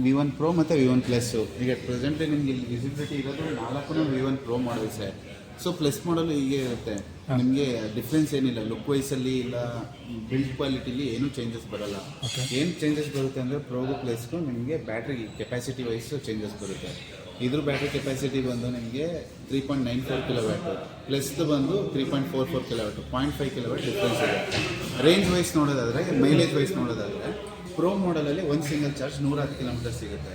V1 Pro ಮತ್ತು V1 Plus. ಈಗ presently ನಿಮಗೆ ಇಲ್ಲಿ ವಿಸಿಬಿಲಿಟಿ ಇರೋದು 4 V1 Pro ಮಾಡಲ್ಸೇ. ಸೊ ಪ್ಲಸ್ ಮಾಡಲು ಹೀಗೆ ಇರುತ್ತೆ, ನಿಮಗೆ ಡಿಫ್ರೆನ್ಸ್ ಏನಿಲ್ಲ, ಲುಕ್ ವೈಸಲ್ಲಿ ಇಲ್ಲ ಬಿಲ್ಡ್ ಕ್ವಾಲಿಟಿಲಿ ಏನೂ ಚೇಂಜಸ್ ಬರೋಲ್ಲ. ಏನು ಚೇಂಜಸ್ ಬರುತ್ತೆ ಅಂದರೆ ಪ್ರೋಗೂ ಪ್ಲಸ್ಗೂ ನಿಮಗೆ ಬ್ಯಾಟ್ರಿ ಕೆಪಾಸಿಟಿ ವೈಸು ಚೇಂಜಸ್ ಬರುತ್ತೆ. ಇದ್ರ ಬ್ಯಾಟ್ರಿ ಕೆಪಾಸಿಟಿ ಬಂದು ನಿಮಗೆ 3.94 ಕಿಲೋವ್ಯಾಟು, ಪ್ಲಸ್ದು ಬಂದು 3.44 ಕಿಲೋವ್ಯಾಟು, 0.5 ಕಿಲೋವ್ಯಾಟ್ ಡಿಫ್ರೆನ್ಸ್ ಇದೆ. ರೇಂಜ್ ವೈಸ್ ನೋಡೋದಾದರೆ, ಮೈಲೇಜ್ ವೈಸ್ ನೋಡೋದಾದರೆ ಪ್ರೋ ಮಾಡಲಲ್ಲಿ ಒಂದು ಸಿಂಗಲ್ ಚಾರ್ಜ್ 110 ಕಿಲೋಮೀಟರ್ ಸಿಗುತ್ತೆ.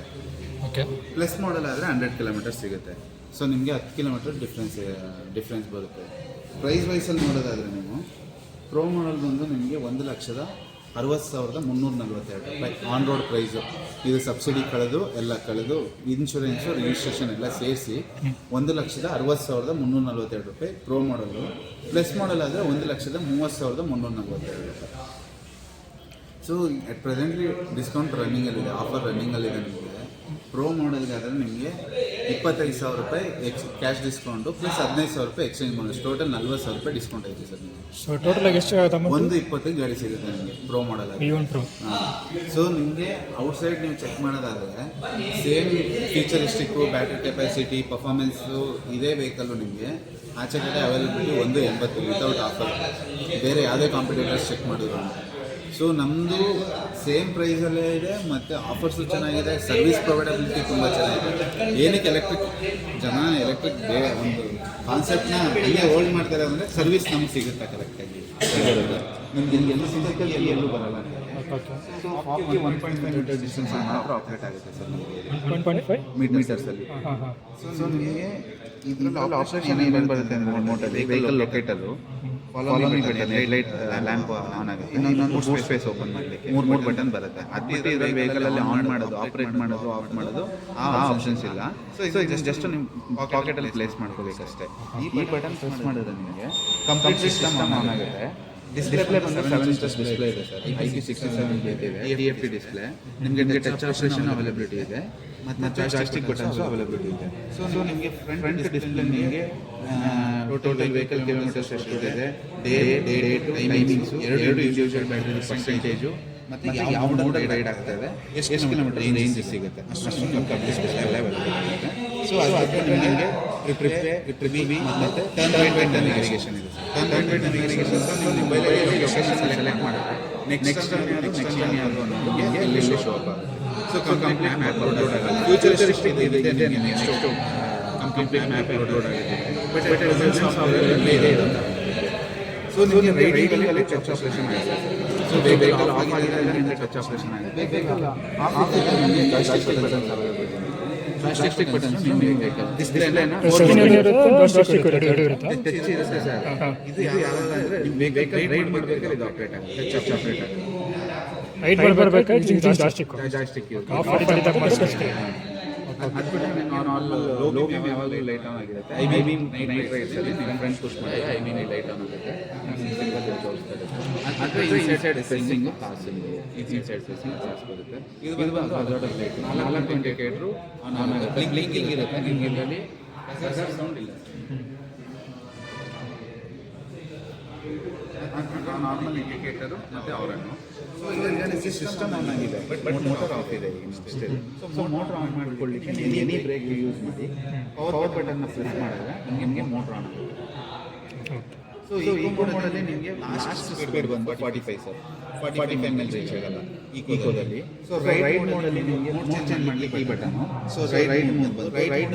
ಪ್ಲಸ್ ಮಾಡಲ್ ಆದರೆ 100 ಕಿಲೋಮೀಟರ್ ಸಿಗುತ್ತೆ. ಸೊ ನಿಮಗೆ 10 ಕಿಲೋಮೀಟರ್ ಡಿಫ್ರೆನ್ಸ್ ಬರುತ್ತೆ. ಪ್ರೈಸ್ ವೈಸಲ್ಲಿ ನೋಡೋದಾದರೆ ನೀವು ಪ್ರೋ ಮಾಡಲ್ ಬಂದು ನಿಮಗೆ 1,60,342 ರೂಪಾಯಿ ಆನ್ ರೋಡ್ ಪ್ರೈಸು. ಇದು ಸಬ್ಸಿಡಿ ಕಳೆದು ಎಲ್ಲ ಕಳೆದು ಇನ್ಶೂರೆನ್ಸು ರಿಜಿಸ್ಟ್ರೇಷನ್ ಎಲ್ಲ ಸೇರಿಸಿ 1,60,342 ರೂಪಾಯಿ ಪ್ರೋ ಮಾಡಲು. ಪ್ಲಸ್ ಮಾಡಲ್ ಆದರೆ 1,30,30,342 ರೂಪಾಯಿ. ಸೊ ಅಟ್ ಪ್ರೆಸೆಂಟ್ಲಿ ಡಿಸ್ಕೌಂಟ್ ರನ್ನಿಂಗಲ್ಲಿದೆ, ಆಫರ್ ರನ್ನಿಂಗಲ್ಲಿದೆ. ನಿಮಗೆ ಪ್ರೋ ಮಾಡಲ್ಗೆ ಆದರೆ ನಿಮಗೆ 25,000 ರೂಪಾಯಿ ಕ್ಯಾಶ್ ಡಿಸ್ಕೌಂಟು ಪ್ಲಸ್ 15,000 ರೂಪಾಯಿ ಎಕ್ಸ್ಚೇಂಜ್ ಮಾಡಿ ಟೋಟಲ್ 40,000 ರೂಪಾಯಿ ಡಿಸ್ಕೌಂಟ್ ಐತೆ ಸರ್. ನಿಮಗೆ ಸೊ ಟೋಟಲ್ ಎಷ್ಟು 120 ಗಾಡಿ ಸಿಗುತ್ತೆ ನಿಮಗೆ ಪ್ರೋ ಮಾಡಲ್. ಸೊ ನಿಮಗೆ ಔಟ್ಸೈಡ್ ನೀವು ಚೆಕ್ ಮಾಡೋದಾದರೆ ಸೇಮ್ ಫೀಚರಿಸ್ಟಿಕ್ಕು, ಬ್ಯಾಟ್ರಿ ಕೆಪಾಸಿಟಿ, ಪರ್ಫಾರ್ಮೆನ್ಸು ಇದೇ ವೆಹಿಕಲ್ಲು ನಿಮಗೆ ಆಚೆ ಕಡೆ ಅವೈಲಬಿಲಿಟಿ 180 ವಿತೌಟ್ ಆಫರ್. ಬೇರೆ ಯಾವುದೇ ಕಾಂಪಿಟೇಟರ್ಸ್ ಚೆಕ್ ಮಾಡಿದ್ರು. ಸೊ ನಮ್ಮದು ಸೇಮ್ ಪ್ರೈಸಲ್ಲೇ ಇದೆ ಮತ್ತು ಆಫರ್ಸು ಚೆನ್ನಾಗಿದೆ, ಸರ್ವಿಸ್ ಪ್ರೊವೈಡಬಿಲಿಟಿ ತುಂಬ ಚೆನ್ನಾಗಿದೆ. ಏನಕ್ಕೆ ಎಲೆಕ್ಟ್ರಿಕ್ ಒಂದು ಕಾನ್ಸೆಪ್ಟ್ನ ಹೀಗೆ ಹೋಲ್ಡ್ ಮಾಡ್ತಾರೆ ಅಂದರೆ ಸರ್ವಿಸ್ ನಮ್ಗೆ ಸಿಗುತ್ತೆ ಕರೆಕ್ಟಾಗಿ. ನಿಮ್ಗೆ ಎಲ್ಲೂ ಸಿಗುತ್ತೆ, ಎಲ್ಲೂ ಬರಲ್ಲ. ಸೊ 1.5 ಮೀಟರ್ ಡಿಸ್ಟೆನ್ಸಲ್ಲಿ ಮಾತ್ರ ಆಪ್ರೇಟ್ ಆಗುತ್ತೆ ಸರ್ ನಿಮಗೆ 1.5 ಮೀಟರ್ಸಲ್ಲಿ. ಸೊ ನಿಮಗೆ ಇದರಲ್ಲಿ ಆಪ್ಷನ್ ಏನೇನು ಬರುತ್ತೆ ಅಂದರೆ ರಿಮೋಟಲ್ಲಿ vehicle locator, follow me button, light lamp on ಆಗುತ್ತೆ, ಇನ್ನೊಂದು ಬೂಟ್ ಸ್ಪೇಸ್ ಓಪನ್ ಮಾಡಲಿಕ್ಕೆ ಮೂರು ಬಟನ್ ಬರುತ್ತೆ. ಅದು ಇದರಲ್ಲಿ ವೆಹಿಕಲಲ್ಲಿ ಆನ್ ಮಾಡೋದು, ಆಪ್ರೇಟ್ ಮಾಡೋದು, ಆಫ್ ಮಾಡೋದು ಆ ಆಪ್ಷನ್ಸ್ ಇಲ್ಲ. ಸೊ ಇದು ಜಸ್ಟ್ ನಿಮ್ಮ ಪಾಕೆಟಲ್ಲಿ ಪ್ಲೇಸ್ ಮಾಡ್ಕೋಬೇಕಷ್ಟೇ. ಈ ಬಟನ್ ಪ್ರೆಸ್ ಮಾಡಿದ್ರೆ ನಿಮಗೆ ಕಂಪ್ಲೀಟ್ ಸಿಸ್ಟಮ್ ಆನ್ ಆಗುತ್ತೆ. ಡಿಸ್ಪ್ಲೇ ಬಂದು 7 ಇಂಚಸ್ ಡಿಸ್ಪ್ಲೇ ಇದೆ ಸರ್, IP67 ಇದೆ, TFT ಡಿಸ್ಪ್ಲೇ. ನಿಮಗೆ ಟಚ್ ಆಪರೇಷನ್ ಅವೈಲಬಿಲಿಟಿ ಇದೆ ಮತ್ತು ಜಾಯ್ಸ್ಟಿಕ್ ಬಟನ್ಸು ಅವೈಲಬಿಲಿಟಿ ಇದೆ. ಸೊ ನಿಮಗೆ ಫ್ರಂಟ್ ಡಿಸ್ಪ್ಲೇ ನಿಮಗೆ ಟೋಟಲ್ ವೆಹಿಕಲ್ ಕಿಲೋಮೀಟರ್ಸ್ ಎಷ್ಟಿದೆ, ಡೇಟ್, ಟೈಮಿಂಗ್ಸು, ಎರಡು ಇಂಡಿವಿಜುವಲ್ ಬ್ಯಾಟ್ರಿ ಪರ್ಸೆಂಟೇಜು ಮತ್ತು ಯಾವ ಮೋಡಲ್ಲಿ ರೈಡ್ ಆಗ್ತಾಯಿದೆ, ಎಷ್ಟು ಕಿಲೋಮೀಟರ್ ರೇಂಜ್ ಸಿಗುತ್ತೆ ಅಷ್ಟು ಡಿಸ್ಪ್ಲೇ ಎಲ್ಲ ಅವೈಲಬಿಲಿಟಿ ಇದೆ. ಸೊ ಅದಕ್ಕೆ ನಿಮಗೆ ಟ್ರಿಪಿ ಮತ್ತು ಟರ್ನ್ ಬೈ ಟರ್ನ್ ನ್ಯಾವಿಗೇಷನ್ ಇದೆ. ಟರ್ನ್ ಬೈ ಟರ್ನ್ ನ್ಯಾವಿಗೇಷನ್ ನೀವು ಮೊಬೈಲಲ್ಲಿ ಲೊಕೇಶನ್ ಸೆಲೆಕ್ಟ್ ಮಾಡಿದ್ರೆ ನೆಕ್ಸ್ಟ್ ಟರ್ನ್ ಯಾವುದು ಅನ್ನೋದು ನಿಮಗೆ ಇಲ್ಲಿ ಶೋ ಆಗುತ್ತೆ. ಸೊ ಕಂಪ್ಲೀಟ್ ಮ್ಯಾಪ್ ಅಪ್ಲೋಡ್ ಆಗುತ್ತೆ. ಫ್ಯೂಚರಿಸ್ಟಿಕ್ ಇದೆ ನೆಕ್ಸ್ಟ್ ಕಂಪ್ಲೀಟ್ ಮ್ಯಾಪ್ ಅಪ್ಲೋಡ್ ಆಗುತ್ತೆ. ಬಟ್ ಇದೆ ಇರುತ್ತೆ. ಸೊ ನಿಮಗೆ ರೈಡಿಂಗಲ್ಲಿ ಟಚ್ ಆಪರೇಷನ್ ಆಗುತ್ತೆ. ಸೊ ವೆಹಿಕಲ್ ಆಫ್ ಆಗಿದೆ ಅಂದರೆ ಟಚ್ ಆಪರೇಷನ್ ಆಗುತ್ತೆ. ವೆಹಿಕಲ್ ಆಫ್ ಆಗಿದೆ ಅಂದರೆ ಜಾಯ್ಸ್ಟಿಕ್ ಬಟನ್ಸ್ ಅವೈಲಬಿಲಿಟಿ ಇದೆ. ಜಾಯ್ಸ್ಟಿಕ್ ಬಟನ್ಸ್ ನಿಮಗೆ ಡಿಸ್ಪ್ಲೇನ ಟಚ್ ಇರುತ್ತೆ ಸರ್. ಇದು ಯಾವಾಗ ಅಂದರೆ ವೆಹಿಕಲ್ ರೈಡ್ ಮಾಡಬೇಕಾದ್ರೆ ಇದು ಆಪ್ರೇಟ್ ಆಗುತ್ತೆ, ಟಚ್ ಆಪ್ರೇಟ್ ಆಗುತ್ತೆ. ರೈಡ್ ಮಾಡಬೇಕಾದ್ರೆ ಜಾಯ್ಸ್ಟಿಕ್ ಆಫ್ ಮಾಡಿದಾಗ ಅದು ಬಿಟ್ಟರೆ ಲೋ ಬೀಮ್ ಯಾವಾಗಲೂ ಲೈಟ್ ಆನ್ ಆಗಿರುತ್ತೆ. ಐ ಬೀಮ್ ನೈಟ್ ರೈಡ್ಸಲ್ಲಿ ನೀವು ಫ್ರಂಟ್ ಪುಷ್ ಮಾಡಿದ್ರೆ ಐ ಬೀಮ್ ಲೈಟ್ ಆನ್ ಆಗುತ್ತೆ. ಅಂದರೆ inside facing passing, inside facing pass ಬರುತ್ತೆ. ಇದು ಬಂದು ಅಜಾರ್ಡರ್ ಲೈಟ್ 4 ಇಂಡಿಕೇಟ್ರು ಆನ್ ಆಗುತ್ತೆ, ಬ್ಲಿಂಕಿಂಗ್ ಇರುತ್ತೆ. ನಿಮ್ಗೆ ಇದರಲ್ಲಿ ಸೌಂಡ್ ಇಲ್ಲ, ನಾರ್ಮಲ್ ಇಂಡಿಕೇಟರು ಮತ್ತು ಅವರನ್ನು. ಸೊ ಇದರಲ್ಲಿ ಸಿಸ್ಟಮ್ ಆನ್ ಆಗಿದೆ, ಬಟ್ ಮೋಟರ್ ಆಫ್ ಇದೆ ಈಗ ಸ್ಟಿಲ್. ಸೊ ಮೋಟರ್ ಆನ್ ಮಾಡಿಕೊಳ್ಳಿಕ್ಕೆ ನೀವು ಎನಿ ಬ್ರೇಕ್ ಯೂಸ್ ಮಾಡಿ ಪವರ್ ಬಟನ್ನ ಪ್ರೆಸ್ ಮಾಡಿದ್ರೆ ನಿಮಗೆ ಮೋಟರ್ ಆನ್ ಆಗುತ್ತೆ. ಸೊ ಈ ಮೋಡಲ್ಲಿ ನಿಮಗೆ ಲಾಸ್ಟ್ ಸ್ಪೀಡ್ ಬಂದು 45 ಸರ್, 45 ಮೇಲೆ ರೀಚ್ ಆಗಲ್ಲ ಈಕೋದಲ್ಲಿ. ಸೊ ರೈಡ್ ಮೋಡಲ್ಲಿ ನಿಮಗೆ ಮೋಡ್ ಚೇಂಜ್ ಮಾಡಲಿಕ್ಕೆ ಈ ಬಟನು. ಸೊ ರೈಡ್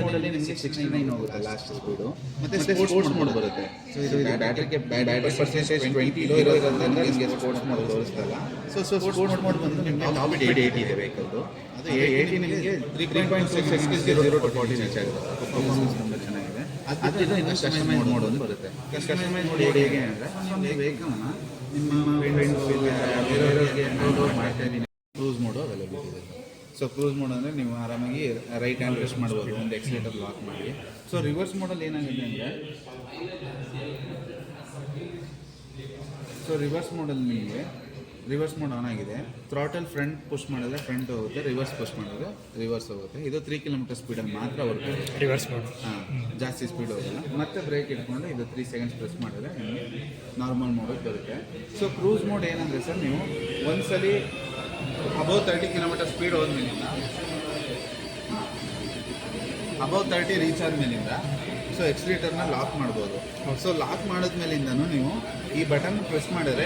ಮೋಡಲ್ಲಿ ನಿಮಗೆ 69 ಹೋಗುತ್ತೆ ಲಾಸ್ಟ್ ಸ್ಪೀಡು. ಮತ್ತು ಸ್ಪೋರ್ಟ್ಸ್ ಮೋಡ್ ಬರುತ್ತೆ. ಸೊ ಇದು ಬ್ಯಾಟ್ರಿ ಪರ್ಸೆಂಟೇಜ್ 20 ಲೋ ಇರೋದ್ರಿಂದ ನಿಮಗೆ ಸ್ಪೋರ್ಟ್ಸ್ ಮೋಡ್ ತೋರಿಸ್ತಲ್ಲ. ಸೊ ಸ್ಪೋರ್ಟ್ಸ್ ಮೋಡ್ ಬಂದು ನಿಮಗೆ ಟಾಪ್ 80 ಇದೆ ವೆಹಿಕಲ್ದು. ಅದು 80 ನಿಮಗೆ 3.6 0 to 40 ರೀಚ್ ಆಗುತ್ತೆ. ಪರ್ಫಾರ್ಮೆನ್ಸ್ ತುಂಬ ಚೆನ್ನಾಗಿದೆ. ಅದು ಇನ್ನು ಕಸ್ಟಮೈಸ್ ಮೋಡ್ ಒಂದು ಬರುತ್ತೆ. ಕಸ್ಟಮೈಸ್ ಮೋಡ್ ಹೇಗೆ ಅಂದರೆ ಒಂದು ವೆಹಿಕಲ್ನ ನಿಮ್ಮ ಬೇರೆಯವರಿಗೆ ಡೌನ್ಲೋಡ್ ಮಾಡ್ತಾ ಇದ್ದೀನಿ. ಕ್ರೂಸ್ ಮೋಡು ಅವೈಲಬಿಲಿಟಿ ಇದೆ. ಸೊ ಕ್ರೂಸ್ ಮೋಡ್ ಅಂದರೆ ನೀವು ಆರಾಮಾಗಿ ರೈಟ್ ಹ್ಯಾಂಡ್ ರೆಸ್ಟ್ ಮಾಡ್ಬೋದು, ಒಂದು ಎಕ್ಸಿಲೇಟರ್ ಲಾಕ್ ಮಾಡಿ. ಸೊ ರಿವರ್ಸ್ ಮೋಡಲ್ಲಿ ಏನಾಗಿದೆ ಅಂದರೆ, ಸೊ ರಿವರ್ಸ್ ಮೋಡಲ್ಲಿ ನಿಮಗೆ ರಿವರ್ಸ್ ಮೋಡ್ ಆನ್ ಆಗಿದೆ. ಥ್ರಾಟಲ್ ಫ್ರಂಟ್ ಪುಷ್ ಮಾಡಿದ್ರೆ ಫ್ರಂಟ್ ಹೋಗುತ್ತೆ, ರಿವರ್ಸ್ ಪುಷ್ ಮಾಡಿದ್ರೆ ರಿವರ್ಸ್ ಹೋಗುತ್ತೆ. ಇದು 3 ಕಿಲೋಮೀಟರ್ ಸ್ಪೀಡಲ್ಲಿ ಮಾತ್ರ ವರ್ಕ್ ಆಗುತ್ತೆ. ರಿವರ್ಸ್ ಮೋಡ್ ಜಾಸ್ತಿ ಸ್ಪೀಡ್ ಹೋಗಲ್ಲ. ಮತ್ತೆ ಬ್ರೇಕ್ ಇಟ್ಕೊಂಡು ಇದು 3 ಸೆಕೆಂಡ್ಸ್ ಪ್ರೆಸ್ ಮಾಡಿದ್ರೆ ನಿಮಗೆ ನಾರ್ಮಲ್ ಮೋಡಲ್ಲಿ ಬರುತ್ತೆ. ಸೊ ಕ್ರೂಸ್ ಮೋಡ್ ಏನಂದರೆ ಸರ್, ನೀವು ಒಂದ್ಸಲಿ ಅಬೌವ್ 30 ಕಿಲೋಮೀಟರ್ ಸ್ಪೀಡ್ ಹೋದ್ಮೇಲಿಂದ ಅಬೌವ್ 30 ರೀಚ್ ಆದಮೇಲಿಂದ ಸೊ ಎಕ್ಸ್ಲೇಟರ್ನ ಲಾಕ್ ಮಾಡ್ಬೋದು. ಸೊ ಲಾಕ್ ಮಾಡಿದ್ಮೇಲಿಂದನೂ ನೀವು ಈ ಬಟನ್ ಪ್ರೆಸ್ ಮಾಡಿದ್ರೆ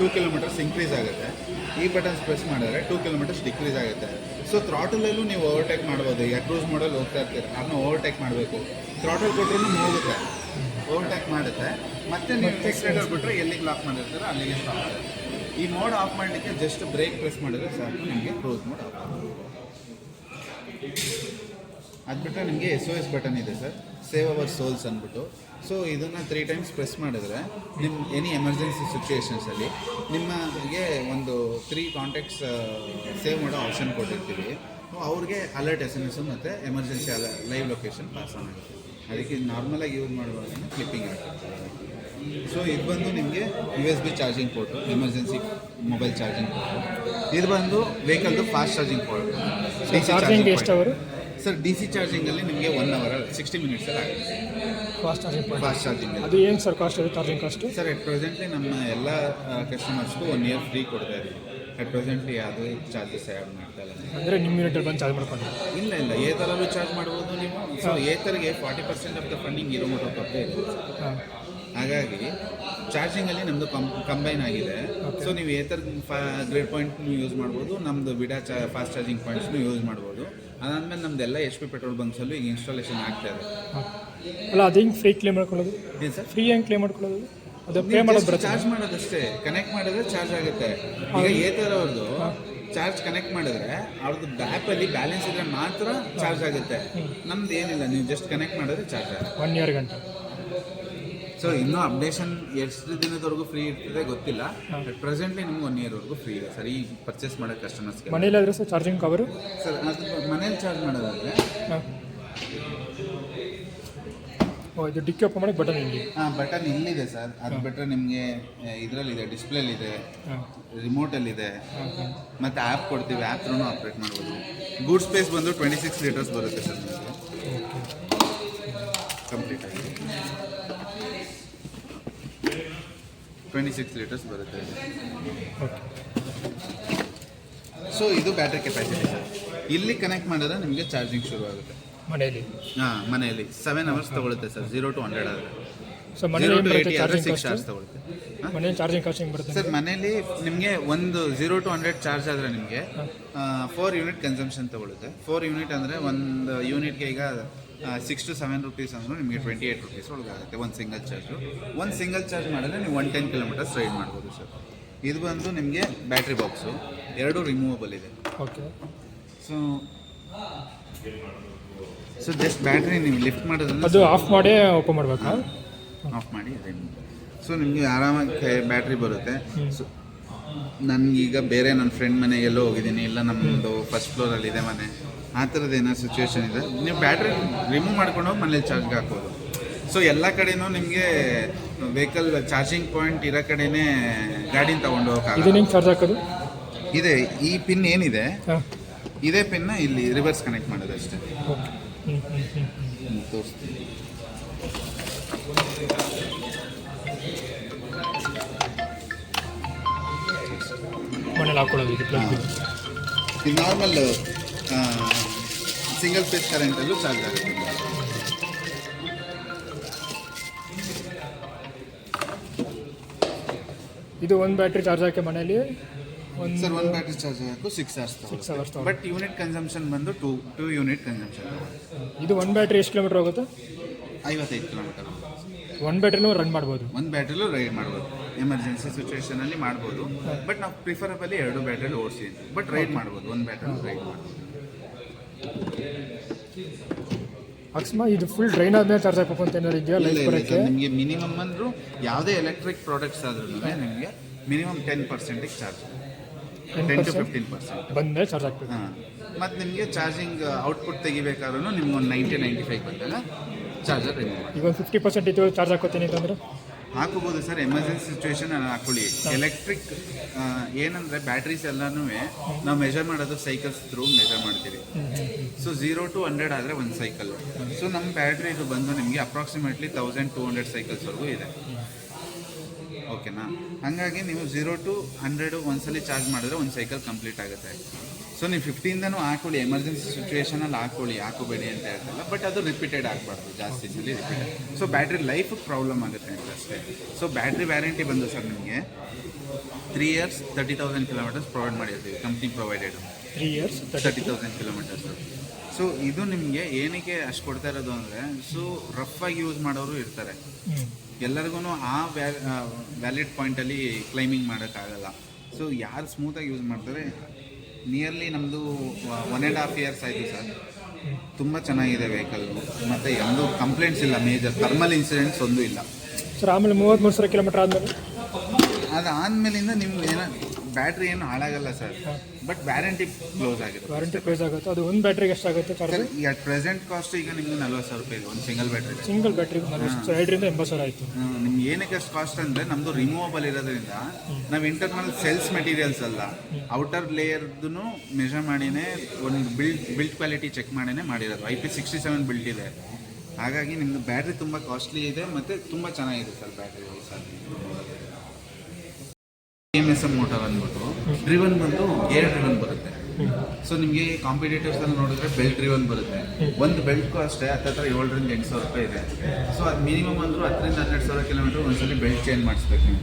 2 ಕಿಲೋಮೀಟರ್ಸ್ ಇನ್ಕ್ರೀಸ್ ಆಗುತ್ತೆ, ಈ ಬಟನ್ಸ್ ಪ್ರೆಸ್ ಮಾಡಿದ್ರೆ 2 ಕಿಲೋಮೀಟರ್ಸ್ ಡಿಕ್ರೀಸ್ ಆಗುತ್ತೆ. ಸೊ ಥ್ರಾಟಲಲ್ಲೂ ನೀವು ಓವರ್ಟೇಕ್ ಮಾಡ್ಬೋದು. ಈಗ ಕ್ರೂಸ್ ಮಾಡಲ್ ಹೋಗ್ತಾ ಇರ್ತೀರ, ಅದನ್ನ ಓವರ್ಟೇಕ್ ಮಾಡಬೇಕು, ಥ್ರಾಟಲ್ ಕೊಟ್ಟರು ಹೋಗುತ್ತೆ, ಓವರ್ಟೇಕ್ ಮಾಡುತ್ತೆ. ಮತ್ತೆ ನೀವು ಎಕ್ಸ್ಲೇಟರ್ ಬಿಟ್ಟರೆ ಎಲ್ಲಿಗೆ ಲಾಕ್ ಮಾಡಿರ್ತೀರೋ ಅಲ್ಲಿಗೆ ಸ್ಟಾಪ್ ಆಗುತ್ತೆ. ಈ ಮೋಡ್ ಆಫ್ ಮಾಡಲಿಕ್ಕೆ ಜಸ್ಟ್ ಬ್ರೇಕ್ ಪ್ರೆಸ್ ಮಾಡಿದ್ರೆ ಸಾಕು, ನಿಮಗೆ ಕ್ರೂಸ್ ಮೋಡ್ ಆಫ್ ಆಗುತ್ತೆ. ಅದು ಬಿಟ್ಟರೆ ನಿಮಗೆ SOS ಬಟನ್ ಇದೆ ಸರ್, ಸೇವ್ ಅವರ್ ಸೋಲ್ಸ್ ಅಂದ್ಬಿಟ್ಟು. ಸೊ ಇದನ್ನು 3 ಟೈಮ್ಸ್ ಪ್ರೆಸ್ ಮಾಡಿದ್ರೆ ನಿಮ್ಮ ಎನಿ ಎಮರ್ಜೆನ್ಸಿ ಸಿಚುವೇಷನ್ಸಲ್ಲಿ ನಿಮಗೆ ಒಂದು 3 ಕಾಂಟ್ಯಾಕ್ಟ್ಸ್ ಸೇವ್ ಮಾಡೋ ಆಪ್ಷನ್ ಕೊಟ್ಟಿರ್ತೀವಿ. ಅವ್ರಿಗೆ ಅಲರ್ಟ್ SMS ಮತ್ತು emergency live location pass on ಆಗುತ್ತೆ. ಅದಕ್ಕೆ ನಾರ್ಮಲಾಗಿ ಯೂಸ್ ಮಾಡುವಾಗ ಕ್ಲಿಪ್ಪಿಂಗ್ ಆಗುತ್ತೆ. ಸೊ ಇದು ಬಂದು ನಿಮಗೆ USB charging port, emergency mobile charging port. ಇದು ಬಂದು ವೆಹಿಕಲ್ದು ಫಾಸ್ಟ್ ಚಾರ್ಜಿಂಗ್ ಪೋರ್ಟ್. ಚಾರ್ಜಿಂಗ್ ಎಷ್ಟು ಅವರು ಸರ್? DC ಚಾರ್ಜಿಂಗಲ್ಲಿ ನಿಮಗೆ 1 hour 60 ಮಿನಿಟ್ಸಲ್ಲಿ ಆಗುತ್ತೆ ಫಾಸ್ಟ್ ಚಾರ್ಜಿಂಗ್ ಫಾಸ್ಟ್ ಚಾರ್ಜಿಂಗ್. ಅದು ಏನು ಸರ್ ಕಾಸ್ಟ್ ಇದೆ ಚಾರ್ಜಿಂಗ್ ಕಾಸ್ಟು? ಸರ್ ಎಟ್ ಪ್ರೆಸೆಂಟ್ಲಿ ನಮ್ಮ ಎಲ್ಲ ಕಸ್ಟಮರ್ಸ್ಗೂ 1 year ಫ್ರೀ ಕೊಡ್ತಾ ಇದ್ದೀವಿ. ಎಟ್ ಪ್ರೆಸೆಂಟ್ಲಿ ಯಾವುದೇ ಚಾರ್ಜಸ್ ಆ್ಯಡ್ ಮಾಡ್ತಾ ಇಲ್ಲ. ಅಂದರೆ ನಿಮ್ಮ ಯೂನಿಟಲ್ಲಿ ಬಂದು ಚಾರ್ಜ್ ಮಾಡ್ಕೊಂಡು? ಇಲ್ಲ ಏ ಥರಲ್ಲೂ ಚಾರ್ಜ್ ಮಾಡ್ಬೋದು ನೀವು. ಸೊ ಏತರಿಗೆ 40% ಆಫ್ ದ ಫಂಡಿಂಗ್ ಇರೋ ಮಟ್ಟ ತಪ್ಪೇ ಇದೆ. ಹಾಗಾಗಿ ಚಾರ್ಜಿಂಗಲ್ಲಿ ನಮ್ಮದು ಕಂಬೈನ್ ಆಗಿದೆ. ಸೊ ನೀವು ಏತರ ಗ್ರಿಡ್ ಪಾಯಿಂಟ್ನು ಯೂಸ್ ಮಾಡ್ಬೋದು, ನಮ್ಮದು ವಿಡಾ ಫಾಸ್ಟ್ ಚಾರ್ಜಿಂಗ್ ಪಾಯಿಂಟ್ಸ್ನು ಯೂಸ್ ಮಾಡ್ಬೋದು. ಅದಾದಮೇಲೆ ನಮ್ಮದೆಲ್ಲ HP ಪೆಟ್ರೋಲ್ ಬಂಕ್ಸಲ್ಲೂ ಈಗ ಇನ್ಸ್ಟಾಲೇಷನ್ ಆಗ್ತಾ ಇದೆ. ಅಲ್ಲ ಅದು ಹೆಂಗೆ ಫ್ರೀ ಕ್ಲೇಮ್ ಮಾಡ್ಕೊಳ್ಳೋದು? ಏನು ಸರ್? ಫ್ರೀ ಹೆಂಗೆ ಕ್ಲೇಮ್ ಮಾಡ್ಕೊಳ್ಳೋದು? ಅದು ಪೇ ಮಾಡೋದು ಬರುತ್ತೆ? ಚಾರ್ಜ್ ಮಾಡೋದಷ್ಟೇ, ಕನೆಕ್ಟ್ ಮಾಡಿದ್ರೆ ಚಾರ್ಜ್ ಆಗುತ್ತೆ. ಈಗ ಅವ್ರದ್ದು ಚಾರ್ಜ್ ಕನೆಕ್ಟ್ ಮಾಡಿದ್ರೆ ಅವ್ರದ್ದು ಆ್ಯಪಲ್ಲಿ ಬ್ಯಾಲೆನ್ಸ್ ಇದ್ರೆ ಮಾತ್ರ ಚಾರ್ಜ್ ಆಗುತ್ತೆ. ನಮ್ದು ಏನಿಲ್ಲ, ನೀವು ಜಸ್ಟ್ ಕನೆಕ್ಟ್ ಮಾಡಿದ್ರೆ ಚಾರ್ಜ್ ಆಗುತ್ತೆ 1 year ಗಂಟೆ. ಸೊ ಇನ್ನೂ ಅಪ್ಡೇಷನ್ ಎಷ್ಟು ದಿನದವರೆಗೂ ಫ್ರೀ ಇರ್ತದೆ ಗೊತ್ತಿಲ್ಲ. ಬಟ್ ಪ್ರೆಸೆಂಟ್ಲಿ ನಿಮ್ಗೆ 1 year ಫ್ರೀ ಇದೆ ಸರ್ ಈ ಪರ್ಚೇಸ್ ಮಾಡೋ ಕಸ್ಟಮರ್ಸ್ಗೆ. ಮನೇಲಾದರೆ ಸರ್ ಚಾರ್ಜಿಂಗ್ ಕವರು? ಸರ್ ಅದು ಮನೇಲಿ ಚಾರ್ಜ್ ಮಾಡೋದಾದರೆ ಇದು ಡಿಕ್ಕಿ ಓಪನ್ ಮಾಡೋಕ್ಕೆ ಬಟನ್ ಇಲ್ಲಿ? ಬಟನ್ ಇಲ್ಲಿದೆ ಸರ್. ಅದು ಬಿಟ್ಟರೆ ನಿಮಗೆ ಇದರಲ್ಲಿದೆ, ಡಿಸ್ಪ್ಲೇಲಿದೆ, ರಿಮೋಟಲ್ಲಿದೆ, ಮತ್ತು ಆ್ಯಪ್ ಕೊಡ್ತೀವಿ, ಆ್ಯಪ್ ಥ್ರೂ ಆಪ್ರೇಟ್ ಮಾಡ್ಬೋದು. ಗೂಡ್ ಸ್ಪೇಸ್ ಬಂದು 26 ಲೀಟರ್ಸ್ ಬರುತ್ತೆ ಸರ್ ನಿಮಗೆ ಕಂಪ್ಲೀಟ್ ಆಗಿ. 26 ಲೀಟರ್ಸ್ ಬರುತ್ತೆ. ಸೊ ಇದು ಬ್ಯಾಟ್ರಿ ಕೆಪಾಸಿಟಿ ಸರ್. ಇಲ್ಲಿ ಕನೆಕ್ಟ್ ಮಾಡಿದ್ರೆ ನಿಮಗೆ ಚಾರ್ಜಿಂಗ್ ಶುರು ಆಗುತ್ತೆ ಮನೆಯಲ್ಲಿ. ಮನೆಯಲ್ಲಿ 7 hours ತಗೊಳುತ್ತೆ ಸರ್, 0 to 100 ಆದರೆ. ಸೊ ಮನೇಲಿ 0 to 80 ಆದರೆ 6 hours ತಗೊಳುತ್ತೆ. ಮನೇಲಿ ಚಾರ್ಜಿಂಗ್ ಕಾಸ್ಟ್ ಹೆಂಗೆ ಬರುತ್ತೆ ಸರ್? ಮನೇಲಿ ನಿಮಗೆ ಒಂದು 0 to 100 ಚಾರ್ಜ್ ಆದರೆ ನಿಮಗೆ 4 ಯೂನಿಟ್ ಕನ್ಸಂಪ್ಷನ್ ತಗೊಳುತ್ತೆ. 4 ಯೂನಿಟ್ ಅಂದರೆ ಒಂದು ಯೂನಿಟ್ಗೆ ಈಗ 6 to 7 rupees ಅಂದರೂ ನಿಮಗೆ 28 rupees ಒಳಗಾಗುತ್ತೆ ಒಂದು ಸಿಂಗಲ್ ಚಾರ್ಜು. ಒಂದು ಸಿಂಗಲ್ ಚಾರ್ಜ್ ಮಾಡಿದ್ರೆ ನೀವು 110 kilometers ರೈಡ್ ಮಾಡ್ಬೋದು ಸರ್. ಇದು ಬಂದು ನಿಮಗೆ ಬ್ಯಾಟ್ರಿ ಬಾಕ್ಸು, 2 ರಿಮೂವಬಲ್ ಇದೆ. ಓಕೆ. ಸೊ ಜಸ್ಟ್ ಬ್ಯಾಟ್ರಿ ನೀವು ಲಿಫ್ಟ್ ಮಾಡೋದನ್ನ ಅದು ಆಫ್ ಮಾಡಿ ಓಪನ್ ಮಾಡಬೇಕಾ? ಆಫ್ ಮಾಡಿ ರಿಮೂವ್. ಸೊ ನಿಮಗೆ ಆರಾಮಾಗಿ ಬ್ಯಾಟ್ರಿ ಬರುತ್ತೆ. ಸೊ ನನಗೀಗ ಬೇರೆ ನನ್ನ ಫ್ರೆಂಡ್ ಮನೆಗೆ ಎಲ್ಲೋ ಹೋಗಿದ್ದೀನಿ, ಇಲ್ಲ ನಮ್ಮದು ಫಸ್ಟ್ ಫ್ಲೋರಲ್ಲಿದೆ ಮನೆ, ಆ ಥರದ್ದು ಏನಾದ್ರು ಸಿಚುವೇಶನ್ ಇದೆ, ನೀವು ಬ್ಯಾಟ್ರಿ ರಿಮೂವ್ ಮಾಡ್ಕೊಂಡು ಹೋಗಿ ಮನೇಲಿ ಚಾರ್ಜ್ಗೆ ಹಾಕ್ಬೋದು. ಸೊ ಎಲ್ಲ ಕಡೆನೂ ನಿಮಗೆ ವೆಹಿಕಲ್ ಚಾರ್ಜಿಂಗ್ ಪಾಯಿಂಟ್ ಇರೋ ಕಡೆನೇ ಗಾಡಿನ ತೊಗೊಂಡು ಹೋಗೋಕ್ಕಾಗಲ್ಲ. ಇದನ್ನ ಹೆಂಗೆ ಚಾರ್ಜ್ ಹಾಕೋದು? ಇದೆ, ಈ ಪಿನ್ ಏನಿದೆ ಇದೇ ಪಿನ್ನ ಇಲ್ಲಿ ರಿವರ್ಸ್ ಕನೆಕ್ಟ್ ಮಾಡೋದು ಅಷ್ಟೇ. ತೋರಿಸ್ತೀನಿ. ಮನೇಲಿ ಹಾಕೊಳ್ಳೋದು ಇದು ಪ್ಲಗ್. ಇದು ನಾರ್ಮಲ್ ಸಿಂಗಲ್ ಫೇಸ್ ಕರೆಂಟಲ್ಲೂ ಚಾರ್ಜ್ ಆಗುತ್ತೆ. ಇದು ಒಂದು ಬ್ಯಾಟ್ರಿ ಚಾರ್ಜ್ ಹಾಕಿ ಮನೇಲಿ ಸರ್ ಒಂದು ಬ್ಯಾಟ್ರಿ ಚಾರ್ಜ್ ಹಾಕು 6 hours ತಗೊಳ್ಳುತ್ತೆ. ಬಟ್ ಯೂನಿಟ್ ಕನ್ಸಂಪ್ಷನ್ ಬಂದು 2 ಯೂನಿಟ್ ಕನ್ಸಂಪ್ಷನ್. ಇದು ಒಂದು ಬ್ಯಾಟ್ರಿ ಎಷ್ಟು ಕಿಲೋಮೀಟರ್ ಹೋಗುತ್ತೆ? 55 kilometer. ಒಂದು ಬ್ಯಾಟ್ರಿನೂ ರನ್ ಮಾಡ್ಬೋದು? ಒಂದು ಬ್ಯಾಟ್ರಿಲೂ ರೈಡ್ ಮಾಡ್ಬೋದು, ಎಮರ್ಜೆನ್ಸಿ ಸಿಚುವೇಶನಲ್ಲಿ ಮಾಡ್ಬೋದು. ಬಟ್ ನಾವು ಪ್ರಿಫರಬಲಿ 2 ಬ್ಯಾಟ್ರಿಲಿ ಓಡಿಸಿ, ಬಟ್ ರೈಡ್ ಮಾಡ್ಬೋದು, ಒಂದು ಬ್ಯಾಟ್ರಿ ರೈಡ್ ಮಾಡ್ಬೋದು. ಅಕಸ್ಮಾತ್ ಇದು ಫುಲ್ ಡ್ರೈನ್ ಆದ್ಮೇಲೆ ಚಾರ್ಜ್ ಹಾಕಬೇಕು ಅಂತ ಏನಾದ್ರು ಇದೆಯಾ ಲೈಫ್ ಬರೋಕ್ಕೆ? ನಿಮಗೆ ಮಿನಿಮಮ್ ಅಂದರೂ ಯಾವುದೇ ಎಲೆಕ್ಟ್ರಿಕ್ ಪ್ರಾಡಕ್ಟ್ಸ್ ಆದ್ರೂ ನಿಮಗೆ ಮಿನಿಮಮ್ 10% ಚಾರ್ಜ್, 10 to 15% ಬಂದಮೇಲೆ ಚಾರ್ಜ್ ಹಾಕ್ಬೇಕು. ಮತ್ತು ನಿಮಗೆ ಚಾರ್ಜಿಂಗ್ ಔಟ್ಪುಟ್ ತೆಗಿಬೇಕಾದ್ರೂ ನಿಮ್ಗೆ ಒಂದು 90-95 ಬಂದಾಗ ಚಾರ್ಜರ್ ರಿಮೂವ್ ಮಾಡಿ. ಈಗ ಒಂದು 50% ಇತ್ತು ಚಾರ್ಜ್ ಹಾಕೋತೀನಿ ಅಂತಂದ್ರೆ ಹಾಕೋಬೋದು ಸರ್. ಎಮರ್ಜೆನ್ಸಿ ಸಿಚುವೇಶನ್ ಹಾಕೊಳ್ಳಿ. ಎಲೆಕ್ಟ್ರಿಕ್ ಏನಂದರೆ ಬ್ಯಾಟ್ರೀಸ್ ಎಲ್ಲನೂ ನಾವು ಮೆಜರ್ ಮಾಡೋದು ಸೈಕಲ್ಸ್ ಥ್ರೂ ಮೆಜರ್ ಮಾಡ್ತೀವಿ. ಸೊ 0 to 100 ಆದರೆ ಒಂದು ಸೈಕಲ್. ಸೊ ನಮ್ಮ ಬ್ಯಾಟ್ರಿ ಇದು ಬಂದು ನಿಮಗೆ ಅಪ್ರಾಕ್ಸಿಮೇಟ್ಲಿ 1200 ಸೈಕಲ್ಸ್ವರೆಗೂ ಇದೆ. ಓಕೆ. ಓಕೆನಾ. ಹಾಗಾಗಿ ನೀವು 0 to 100 ಒಂದ್ಸಲಿ ಚಾರ್ಜ್ ಮಾಡಿದ್ರೆ ಒಂದು ಸೈಕಲ್ ಕಂಪ್ಲೀಟ್ ಆಗುತ್ತೆ. ಸೊ ನೀವು 50ಇಂದನೂ ಹಾಕೊಳ್ಳಿ, ಎಮರ್ಜೆನ್ಸಿ ಸಿಚುವೇಷನಲ್ಲಿ ಹಾಕೋಬೇಡಿ ಅಂತ ಹೇಳ್ತಲ್ಲ, ಬಟ್ ಅದು ರಿಪೀಟೆಡ್ ಆಗಬಾರ್ದು, ಜಾಸ್ತಿ ಸಲ repeated. So battery life problem ಆಗುತ್ತೆ ಅಂತ ಅಷ್ಟೇ. ಸೊ ಬ್ಯಾಟ್ರಿ ವ್ಯಾರಂಟಿ ಬಂದು ಸರ್ ನಿಮಗೆ 3 years 30,000 kilometers ಪ್ರೊವೈಡ್ ಮಾಡಿರ್ತೀವಿ, company provided 3 years 30,000 kilometers. So ಇದು ನಿಮಗೆ ಏನಕ್ಕೆ ಅಷ್ಟು ಕೊಡ್ತಾ ಇರೋದು ಅಂದರೆ, ಸೊ ರಫಾಗಿ ಯೂಸ್ ಮಾಡೋರು ಇರ್ತಾರೆ, ಎಲ್ಲರಿಗೂ ಆ ವ್ಯಾಲಿಡ್ ಪಾಯಿಂಟಲ್ಲಿ ಕ್ಲೈಮಿಂಗ್ ಮಾಡೋಕ್ಕಾಗಲ್ಲ. ಸೊ ಯಾರು ಸ್ಮೂತಾಗಿ ಯೂಸ್ ಮಾಡ್ತಾರೆ, ನಿಯರ್ಲಿ ನಮ್ಮದು 1.5 years ಆಯಿತು ಸರ್. ತುಂಬ ಚೆನ್ನಾಗಿದೆ ವೆಹಿಕಲ್ಲು, ಮತ್ತು ಯಾವುದೂ ಕಂಪ್ಲೇಂಟ್ಸ್ ಇಲ್ಲ, ಮೇಜರ್ ಥರ್ಮಲ್ ಇನ್ಸಿಡೆಂಟ್ಸ್ ಒಂದು ಇಲ್ಲ ಸರ್. ಆಮೇಲೆ 33,000 ಕಿಲೋಮೀಟರ್ ಆದಮೇಲೆ ಅದಾದಮೇಲಿಂದ ನಿಮ್ಗೆ ಏನೋ ಬ್ಯಾಟ್ರಿ ಏನು ಹಾಳಾಗಲ್ಲ ಸರ್, ಬಟ್ ವ್ಯಾರಂಟಿ ಕ್ಲೋಸ್ ಆಗಿದೆ. ವಾರಂಟಿ ಪ್ರೈಸ್ ಆಗುತ್ತೆ. ಅದು ಒಂದು ಬ್ಯಾಟ್ರಿಗೆ ಎಷ್ಟಾಗುತ್ತೆ ಚಾರ್ಜ್? ಸರ್ ಈ ಅಟ್ ಪ್ರೆಸೆಂಟ್ ಕಾಸ್ಟ್ ಈಗ ನಿಮ್ಗೆ 40,000 ರೂಪಾಯಿ ಇದೆ ಒಂದು ಸಿಂಗಲ್ ಬ್ಯಾಟ್ರಿ. ಸಿಂಗಲ್ ಬ್ಯಾಟ್ರಿಗೆ 2.5 80,000 ಆಯಿತು. ನಿಮ್ಗೆ ಏನಕ್ಕೆ ಅಷ್ಟು ಕಾಸ್ಟ್ ಅಂದರೆ, ನಮ್ಮದು ರಿಮೂವಬಲ್ ಇರೋದ್ರಿಂದ ನಾವು ಇಂಟರ್ನಲ್ ಸೆಲ್ಸ್ ಮೆಟೀರಿಯಲ್ಸ್ ಅಲ್ಲ, ಔಟರ್ ಲೇಯರ್ದು ಮೆಷರ್ ಮಾಡಿನೇ ಒಂದು ಬಿಲ್ಡ್ ಕ್ವಾಲಿಟಿ ಚೆಕ್ ಮಾಡಿನೇ ಮಾಡಿರೋದು. IP67 ಬಿಲ್ಟ್ ಇದೆ, ಹಾಗಾಗಿ ನಿಮ್ಮದು ಬ್ಯಾಟ್ರಿ ತುಂಬ ಕಾಸ್ಟ್ಲಿ ಇದೆ ಮತ್ತು ತುಂಬ ಚೆನ್ನಾಗಿದೆ sir battery. Sir EMSM motor ಅಂದ್ಬಿಟ್ಟು ಡ್ರಿವನ್ ಬಂದು ಗೇರ್ ಡ್ರಿವನ್ ಬರುತ್ತೆ. ಸೊ ನಿಮಗೆ ಕಾಂಪಿಟೇಟಿವ್ಸ್ ಅಲ್ಲಿ ನೋಡಿದ್ರೆ ಬೆಲ್ಟ್ ಡ್ರಿವನ್ ಬರುತ್ತೆ. ಒಂದು ಬೆಲ್ಟ್ಗೂ ಅಷ್ಟೇ 7,000 ರಿಂದ 8,000 ರೂಪಾಯಿ ಇದೆ. ಸೊ ಅದು ಮಿನಿಮಮ್ ಅಂದರೂ 10,000 ರಿಂದ 12,000 ಕಿಲೋಮೀಟರ್ ಒಂದ್ಸಲಿ ಬೆಲ್ಟ್ ಚೇಂಜ್ ಮಾಡಿಸ್ಬೇಕು ನೀವು.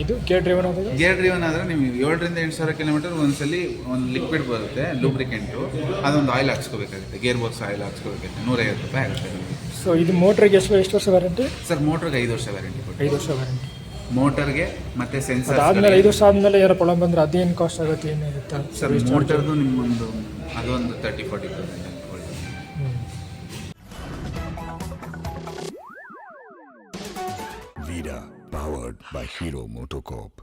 ಇದು ಗೇರ್ ಡ್ರೈವನ್ ಆದಾಗ ಗೇರ್ ಡ್ರಿವನ್ ಆದರೆ ನಿಮಗೆ 7,000 ರಿಂದ 8,000 ಕಿಲೋಮೀಟರ್ ಒಂದ್ಸಲಿ ಒಂದು ಲಿಕ್ವಿಡ್ ಬರುತ್ತೆ ಲೂಬ್ರಿಕೆಂಟು, ಅದೊಂದು ಆಯಿಲ್ ಹಾಕ್ಸ್ಕೋಬೇಕಾಗುತ್ತೆ, ಗೇರ್ ಬಾಕ್ಸ್ ಆಯಿಲ್ ಹಾಕ್ಸ್ಕೋಬೇಕಾಗುತ್ತೆ, 150 ರೂಪಾಯಿ ಆಗುತ್ತೆ. ಸೊ ಇದು ಮೋಟ್ರಿಗೆ ಎಷ್ಟು ವರ್ಷ ವ್ಯಾರಂಟಿ ಸರ್? ಮೋಟ್ರಿಗೆ 5 ವರ್ಷ ವ್ಯಾರಂಟಿ ಕೊಟ್ಟು, 5 ವರ್ಷ ವ್ಯಾರಂಟಿ ಮೋಟರ್ಗೆ ಮತ್ತು ಸೆನ್ಸರ್. ಆದಮೇಲೆ 5 ವರ್ಷ ಆದಮೇಲೆ ಏನೋ ಪ್ರಾಬ್ಲಮ್ ಬಂದರೆ ಅದೇನು ಕಾಸ್ಟ್ ಆಗುತ್ತೆ, ಏನಾಗುತ್ತೆ ಸರ್? ಮೋಟರ್ದು ನಿಮ್ಮೊಂದು ಅದೊಂದು 30-40%. Vida, powered by Hero MotoCorp.